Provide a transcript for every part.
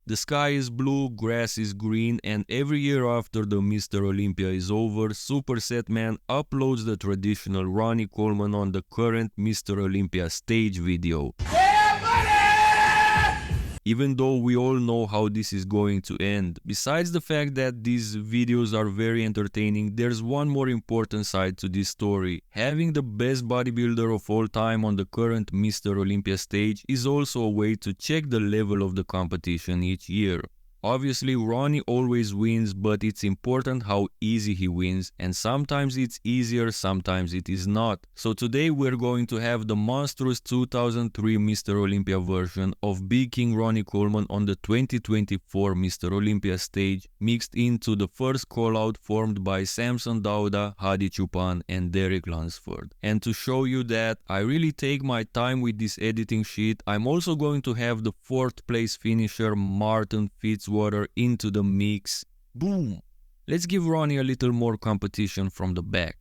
The sky is blue, grass is green, and every year after the Mr. Olympia is over, Supersetman uploads the traditional Ronnie Coleman on the current Mr. Olympia stage video. Even though we all know how this is going to end, besides the fact that these videos are very entertaining, there's one more important side to this story. Having the best bodybuilder of all time on the current Mr. Olympia stage is also a way to check the level of the competition each year. Obviously, Ronnie always wins, but it's important how easy he wins, and sometimes it's easier, sometimes it is not. So today we're going to have the monstrous 2003 Mr. Olympia version of Big King Ronnie Coleman on the 2024 Mr. Olympia stage, mixed into the first call-out formed by Samson, Dauda, Hadi, Choopan and Derek Lunsford. And to show you that I really take my time with this editing sheet, I'm also going to have the 4th place finisher Martin Fitzwater into the mix. Boom! Let's give Ronnie a little more competition from the back.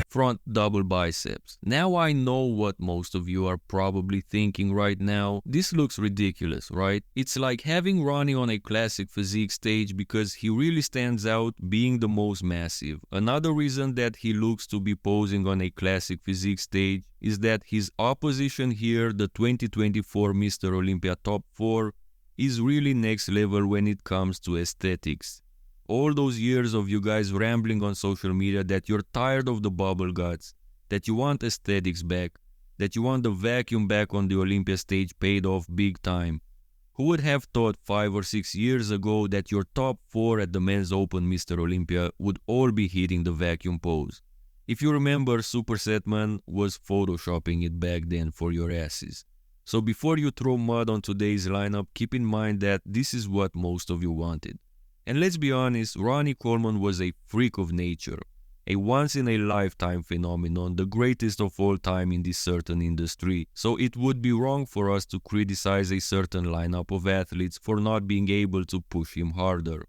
Front double biceps. Now I know what most of you are probably thinking right now. This looks ridiculous, right? It's like having Ronnie on a classic physique stage because he really stands out being the most massive. Another reason that he looks to be posing on a classic physique stage is that his opposition here, the 2024 Mr. Olympia top 4, is really next level when it comes to aesthetics. All those years of you guys rambling on social media that you're tired of the bubble guts, that you want aesthetics back, that you want the vacuum back on the Olympia stage paid off big time. Who would have thought 5 or 6 years ago that your top 4 at the Men's Open Mr. Olympia would all be hitting the vacuum pose? If you remember, Supersetman was photoshopping it back then for your asses. So before you throw mud on today's lineup, keep in mind that this is what most of you wanted. And let's be honest, Ronnie Coleman was a freak of nature, a once-in-a-lifetime phenomenon, the greatest of all time in this certain industry. So it would be wrong for us to criticize a certain lineup of athletes for not being able to push him harder.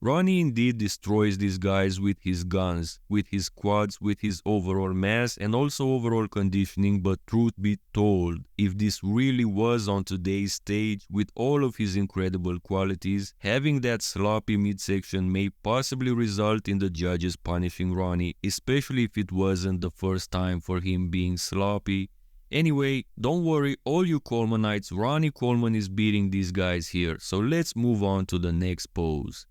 Ronnie indeed destroys these guys with his guns, with his quads, with his overall mass and also overall conditioning, but truth be told, if this really was on today's stage with all of his incredible qualities, having that sloppy midsection may possibly result in the judges punishing Ronnie, especially if it wasn't the first time for him being sloppy. Anyway, don't worry all you Colemanites, Ronnie Coleman is beating these guys here, so let's move on to the next pose.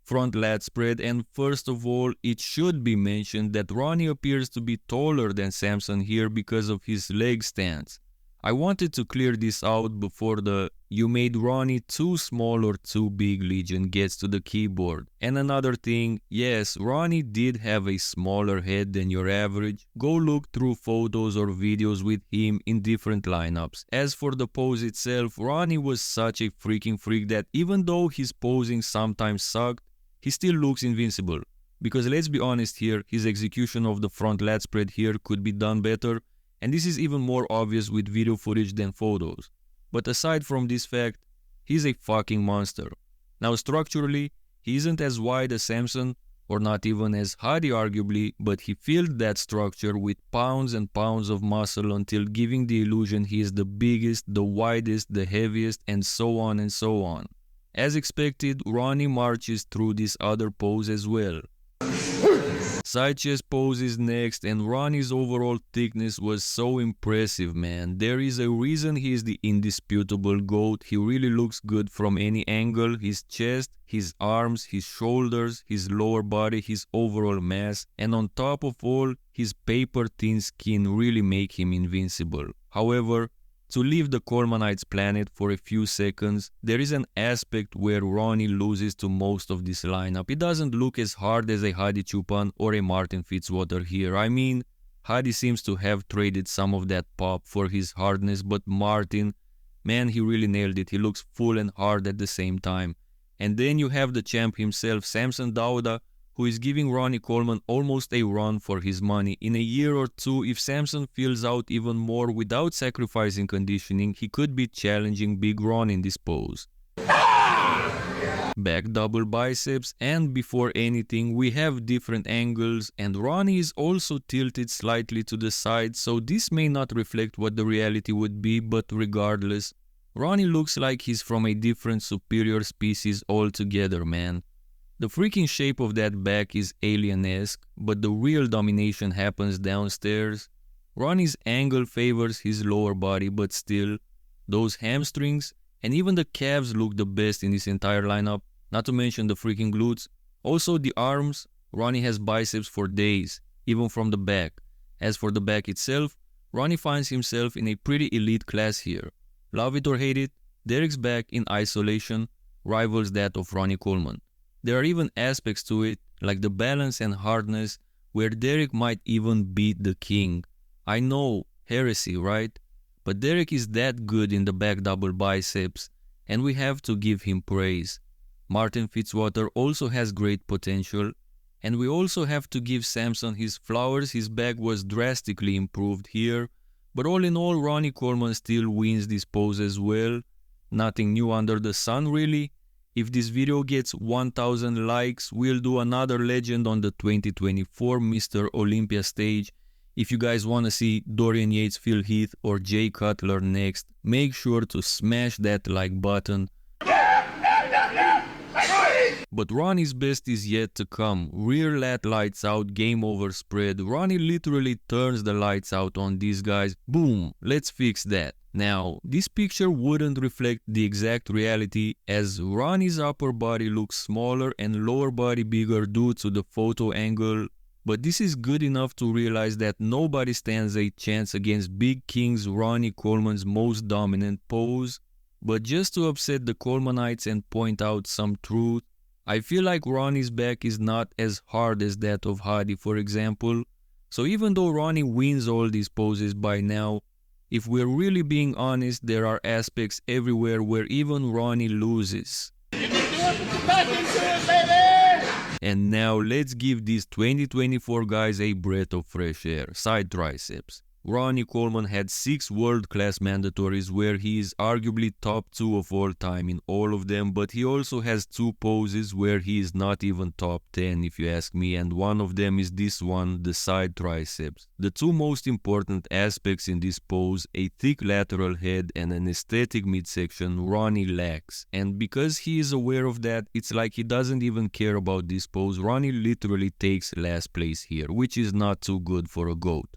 Front lat spread, and first of all, it should be mentioned that Ronnie appears to be taller than Samson here because of his leg stance. I wanted to clear this out before the "you made Ronnie too small or too big" legion gets to the keyboard. And another thing, yes, Ronnie did have a smaller head than your average. Go look through photos or videos with him in different lineups. As for the pose itself, Ronnie was such a freaking freak that even though his posing sometimes sucked, he still looks invincible. Because let's be honest here, his execution of the front lat spread here could be done better. And this is even more obvious with video footage than photos. But aside from this fact, he's a fucking monster. Now structurally, he isn't as wide as Samson, or not even as Hadi arguably, but he filled that structure with pounds and pounds of muscle until giving the illusion he is the biggest, the widest, the heaviest, and so on and so on. As expected, Ronnie marches through this other pose as well. Side chest pose is next, and Ronnie's overall thickness was so impressive, man. There is a reason he is the indisputable GOAT. He really looks good from any angle. His chest, his arms, his shoulders, his lower body, his overall mass, and on top of all, his paper thin skin really make him invincible. However, to leave the Colemanites planet for a few seconds, there is an aspect where Ronnie loses to most of this lineup. It doesn't look as hard as a Hadi Choopan or a Martin Fitzwater here. I mean, Hadi seems to have traded some of that pop for his hardness, but Martin, man, he really nailed it. He looks full and hard at the same time. And then you have the champ himself, Samson Dauda, who is giving Ronnie Coleman almost a run for his money. In a year or two, if Samson fills out even more without sacrificing conditioning, he could be challenging Big Ron in this pose. Back double biceps, and before anything, we have different angles, and Ronnie is also tilted slightly to the side, so this may not reflect what the reality would be, but regardless, Ronnie looks like he's from a different superior species altogether, man. The freaking shape of that back is alien-esque, but the real domination happens downstairs. Ronnie's angle favors his lower body, but still, those hamstrings and even the calves look the best in this entire lineup, not to mention the freaking glutes. Also the arms, Ronnie has biceps for days, even from the back. As for the back itself, Ronnie finds himself in a pretty elite class here. Love it or hate it, Derek's back in isolation rivals that of Ronnie Coleman. There are even aspects to it, like the balance and hardness, where Derek might even beat the king. I know, heresy, right? But Derek is that good in the back double biceps, and we have to give him praise. Martin Fitzwater also has great potential, and we also have to give Samson his flowers. His back was drastically improved here, but all in all, Ronnie Coleman still wins this pose as well. Nothing new under the sun really. If this video gets 1000 likes, we'll do another legend on the 2024 Mr. Olympia stage. If you guys want to see Dorian Yates, Phil Heath or Jay Cutler next, make sure to smash that like button. But Ronnie's best is yet to come. Rear lat lights out, game over spread. Ronnie literally turns the lights out on these guys. Boom, let's fix that. Now, this picture wouldn't reflect the exact reality, as Ronnie's upper body looks smaller and lower body bigger due to the photo angle. But this is good enough to realize that nobody stands a chance against Big King's Ronnie Coleman's most dominant pose. But just to upset the Colemanites and point out some truth, I feel like Ronnie's back is not as hard as that of Hadi, for example. So even though Ronnie wins all these poses by now, if we're really being honest, there are aspects everywhere where even Ronnie loses. And now let's give these 2024 guys a breath of fresh air. Side triceps. Ronnie Coleman had 6 world-class mandatories where he is arguably top 2 of all time in all of them, but he also has 2 poses where he is not even top 10 if you ask me, and one of them is this one, the side triceps. The 2 most important aspects in this pose, a thick lateral head and an aesthetic midsection, Ronnie lacks. And because he is aware of that, it's like he doesn't even care about this pose. Ronnie literally takes last place here, which is not too good for a GOAT.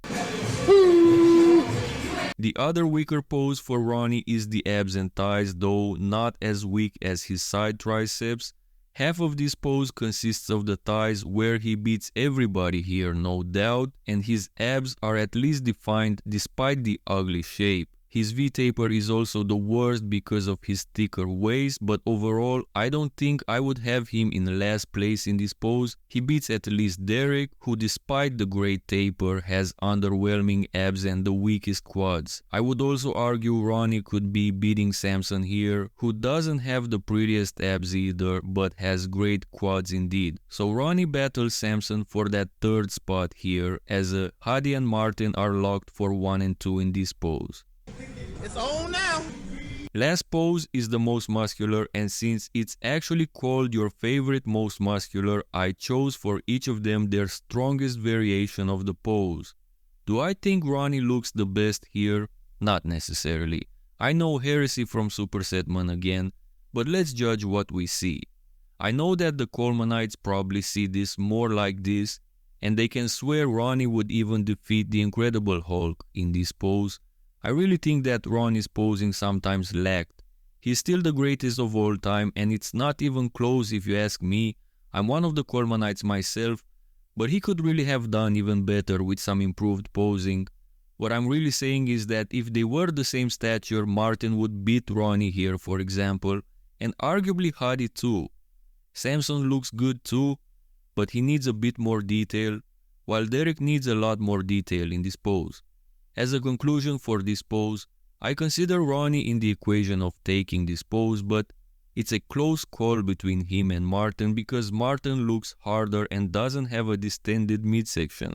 The other weaker pose for Ronnie is the abs and thighs, though not as weak as his side triceps. Half of this pose consists of the thighs, where he beats everybody here, no doubt, and his abs are at least defined despite the ugly shape. His V-taper is also the worst because of his thicker waist, but overall I don't think I would have him in last place in this pose. He beats at least Derek, who despite the great taper has underwhelming abs and the weakest quads. I would also argue Ronnie could be beating Samson here, who doesn't have the prettiest abs either, but has great quads indeed. So Ronnie battles Samson for that 3rd spot here, as Hadi and Martin are locked for 1 and 2 in this pose. It's on now. Last pose is the most muscular, and since it's actually called your favorite most muscular, I chose for each of them their strongest variation of the pose. Do I think Ronnie looks the best here? Not necessarily. I know heresy from Supersetman again, but let's judge what we see. I know that the Colemanites probably see this more like this, and they can swear Ronnie would even defeat the Incredible Hulk in this pose. I really think that Ronnie's posing sometimes lacked. He's still the greatest of all time, and it's not even close if you ask me. I'm one of the Colemanites myself, but he could really have done even better with some improved posing. What I'm really saying is that if they were the same stature, Martin would beat Ronnie here, for example, and arguably Hadi too. Samson looks good too, but he needs a bit more detail, while Derek needs a lot more detail in this pose. As a conclusion for this pose, I consider Ronnie in the equation of taking this pose, but it's a close call between him and Martin because Martin looks harder and doesn't have a distended midsection.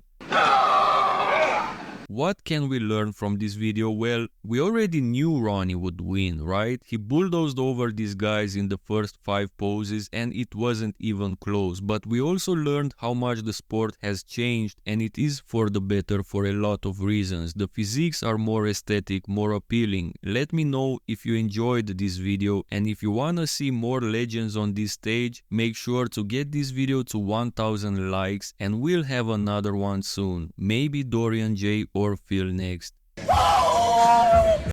What can we learn from this video? Well, we already knew Ronnie would win, right? He bulldozed over these guys in the first 5 poses and it wasn't even close. But we also learned how much the sport has changed, and it is for the better for a lot of reasons. The physiques are more aesthetic, more appealing. Let me know if you enjoyed this video, and if you wanna see more legends on this stage, make sure to get this video to 1000 likes and we'll have another one soon. Maybe Dorian J or Phil next.